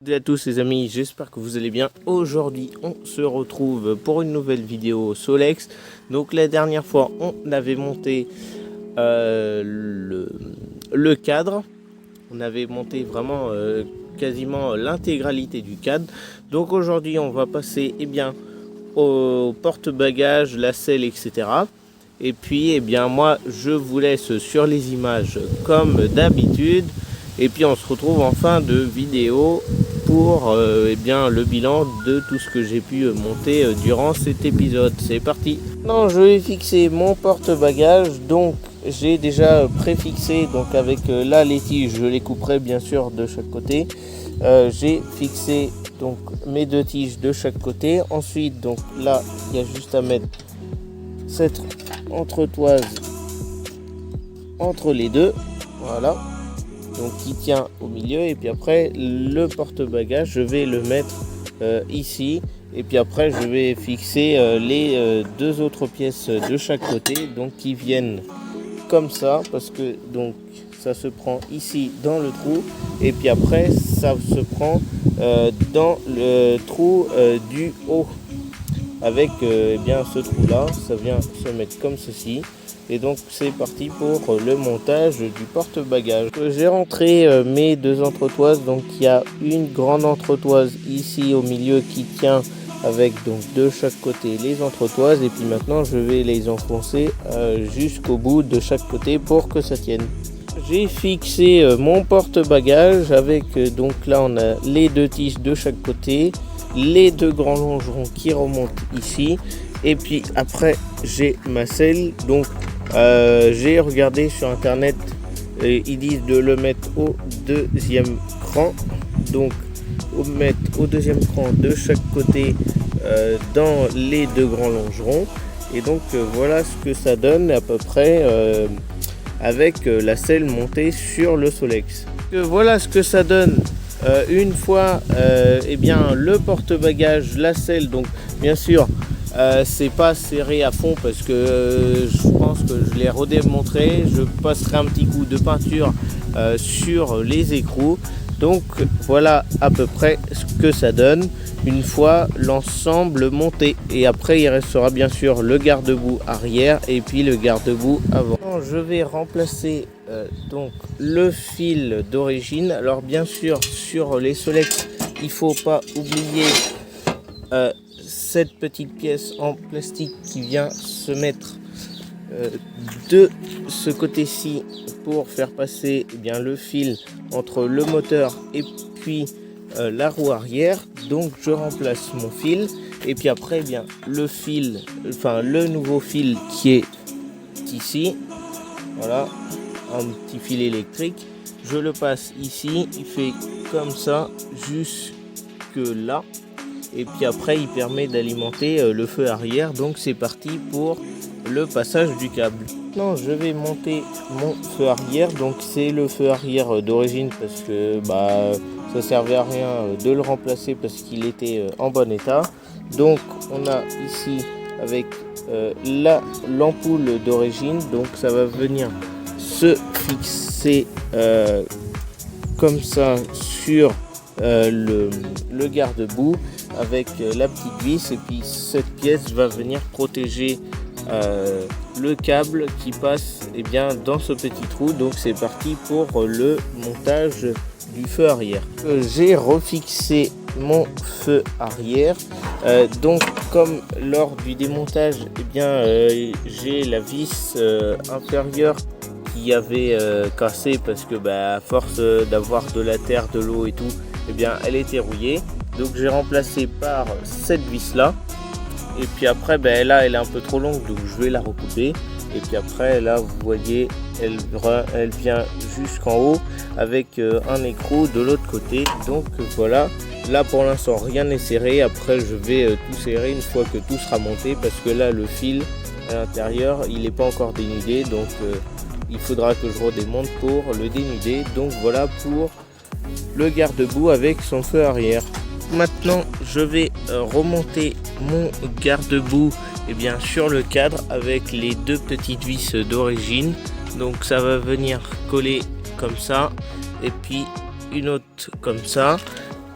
Salut à tous les amis, j'espère que vous allez bien. Aujourd'hui on se retrouve pour une nouvelle vidéo Solex. Donc la dernière fois on avait monté le cadre. On avait monté vraiment quasiment l'intégralité du cadre. Donc aujourd'hui on va passer au porte-bagages, la selle, etc. Et puis moi je vous laisse sur les images comme d'habitude. Et puis on se retrouve en fin de vidéo pour le bilan de tout ce que j'ai pu monter durant cet épisode. C'est parti. Non, je vais fixer mon porte-bagages. Donc j'ai déjà préfixé, donc avec là les tiges, je les couperai bien sûr de chaque côté. J'ai fixé donc mes deux tiges de chaque côté. Ensuite donc là il y a juste à mettre cette entretoise entre les deux. Voilà. Donc qui tient au milieu, et puis après le porte-bagages je vais le mettre ici, et puis après je vais fixer les deux autres pièces de chaque côté, donc qui viennent comme ça, parce que donc ça se prend ici dans le trou, et puis après ça se prend dans le trou du haut, avec ce trou là, ça vient se mettre comme ceci. Et donc c'est parti pour le montage du porte-bagages. J'ai rentré mes deux entretoises. Donc il y a une grande entretoise ici au milieu qui tient avec donc de chaque côté les entretoises. Et puis maintenant je vais les enfoncer jusqu'au bout de chaque côté pour que ça tienne. J'ai fixé mon porte-bagages avec donc là on a les deux tiges de chaque côté, les deux grands longerons qui remontent ici. Et puis après j'ai ma selle. Donc j'ai regardé sur internet, ils disent de le mettre au deuxième cran, donc mettre au deuxième cran de chaque côté dans les deux grands longerons. Et donc voilà ce que ça donne à peu près avec la selle montée sur le Solex. Voilà ce que ça donne une fois le porte-bagages, la selle. Donc bien sûr c'est pas serré à fond parce que je pense que je l'ai redémontré. Je passerai un petit coup de peinture sur les écrous. Donc voilà à peu près ce que ça donne une fois l'ensemble monté. Et après il restera bien sûr le garde-boue arrière et puis le garde-boue avant. Je vais remplacer donc le fil d'origine. Alors bien sûr sur les Solex il faut pas oublier cette petite pièce en plastique qui vient se mettre de ce côté-ci pour faire passer le fil entre le moteur et puis la roue arrière. Donc je remplace mon fil, et puis après le fil, le nouveau fil qui est ici, voilà, un petit fil électrique, je le passe ici, il fait comme ça jusque là. Et puis après il permet d'alimenter le feu arrière. Donc c'est parti pour le passage du câble. Maintenant je vais monter mon feu arrière. Donc c'est le feu arrière d'origine parce que ça servait à rien de le remplacer parce qu'il était en bon état. Donc on a ici avec l'ampoule d'origine. Donc ça va venir se fixer comme ça sur le garde-boue avec la petite vis, et puis cette pièce va venir protéger le câble qui passe dans ce petit trou. Donc c'est parti pour le montage du feu arrière. J'ai refixé mon feu arrière. Donc comme lors du démontage j'ai la vis inférieure qui avait cassé parce que à force d'avoir de la terre, de l'eau et tout, elle était rouillée. Donc j'ai remplacé par cette vis là, et puis après là elle est un peu trop longue, donc je vais la recouper. Et puis après là vous voyez elle vient jusqu'en haut avec un écrou de l'autre côté. Donc voilà, là pour l'instant rien n'est serré. Après je vais tout serrer une fois que tout sera monté, parce que là le fil à l'intérieur il n'est pas encore dénudé, donc il faudra que je redémonte pour le dénuder. Donc voilà pour le garde-boue avec son feu arrière. Maintenant je vais remonter mon garde-boue sur le cadre avec les deux petites vis d'origine. Donc ça va venir coller comme ça, et puis une autre comme ça.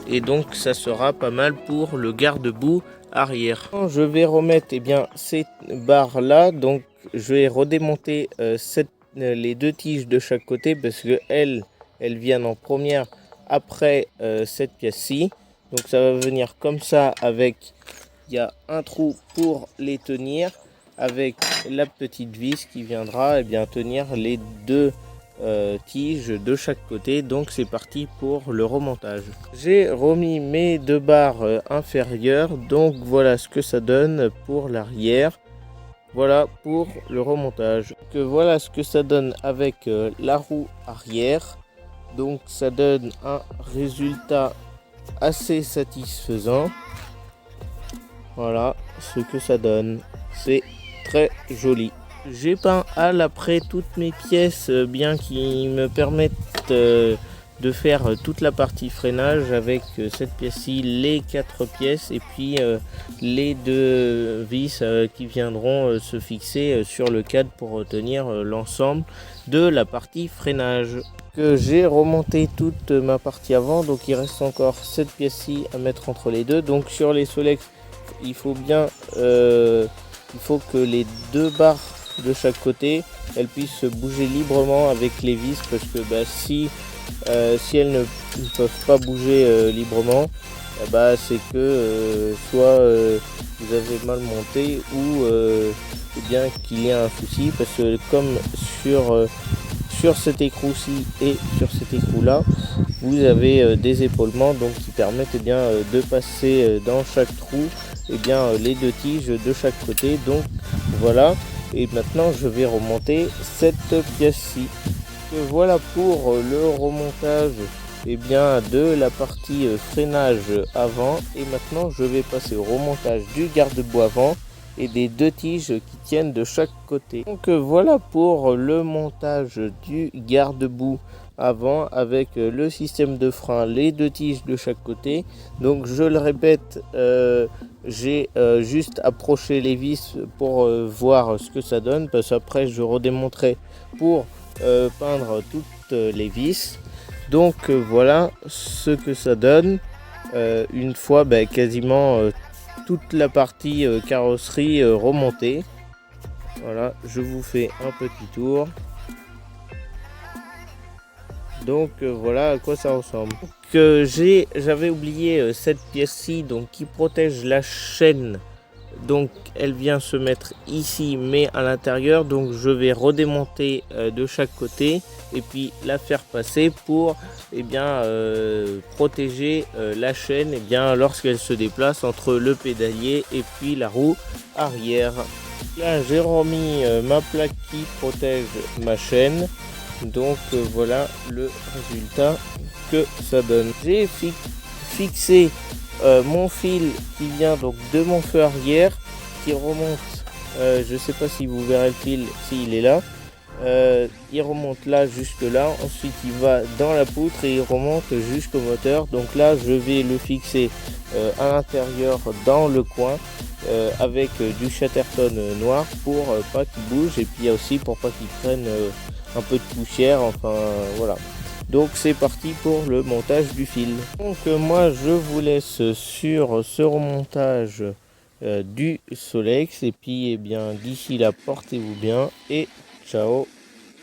et donc ça sera pas mal pour le garde-boue arrière. Je vais remettre ces barres là, donc je vais redémonter les deux tiges de chaque côté parce que elles viennent en première après cette pièce-ci. Donc ça va venir comme ça avec, il y a un trou pour les tenir avec la petite vis qui viendra tenir les deux tiges de chaque côté. Donc c'est parti pour le remontage. J'ai remis mes deux barres inférieures, donc voilà ce que ça donne pour l'arrière. Voilà pour le remontage. Voilà ce que ça donne avec la roue arrière. Donc ça donne un résultat assez satisfaisant. Voilà ce que ça donne. C'est très joli. J'ai peint à l'après toutes mes pièces qui me permettent de faire toute la partie freinage avec cette pièce-ci, les 4 pièces et puis les 2 vis qui viendront se fixer sur le cadre pour retenir l'ensemble de la partie freinage. J'ai remonté toute ma partie avant, donc il reste encore cette pièce-ci à mettre entre les deux. Donc sur les Solex, il faut que les deux barres de chaque côté elles puissent se bouger librement avec les vis, parce que si elles ne peuvent pas bouger librement, c'est que soit vous avez mal monté ou qu'il y a un souci, parce que comme sur cet écrou-ci et sur cet écrou-là, vous avez des épaulements donc qui permettent de passer dans chaque trou les deux tiges de chaque côté. Donc voilà, et maintenant je vais remonter cette pièce-ci. Voilà pour le remontage de la partie freinage avant, et maintenant je vais passer au remontage du garde-boue avant et des deux tiges qui tiennent de chaque côté. Donc voilà pour le montage du garde-boue avant avec le système de frein, les deux tiges de chaque côté. Donc je le répète, j'ai juste approché les vis pour voir ce que ça donne, parce qu'après je redémonterai pour peindre toutes les vis. Donc voilà ce que ça donne une fois quasiment toute la partie carrosserie remontée. Voilà, je vous fais un petit tour. Donc voilà à quoi ça ressemble. J'avais oublié cette pièce-ci qui protège la chaîne. Donc elle vient se mettre ici mais à l'intérieur, donc je vais redémonter de chaque côté et puis la faire passer pour protéger la chaîne lorsqu'elle se déplace entre le pédalier et puis la roue arrière. Là j'ai remis ma plaque qui protège ma chaîne, donc voilà le résultat que ça donne. J'ai fixé mon fil qui vient donc de mon feu arrière, qui remonte, je sais pas si vous verrez le fil, s'il est là, il remonte là jusque là, ensuite il va dans la poutre et il remonte jusqu'au moteur. Donc là je vais le fixer à l'intérieur dans le coin avec du Chatterton noir pour pas qu'il bouge, et puis aussi pour pas qu'il prenne un peu de poussière, enfin voilà. Donc c'est parti pour le montage du fil. Donc moi je vous laisse sur ce remontage du Solex, et puis d'ici là portez-vous bien et ciao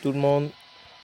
tout le monde.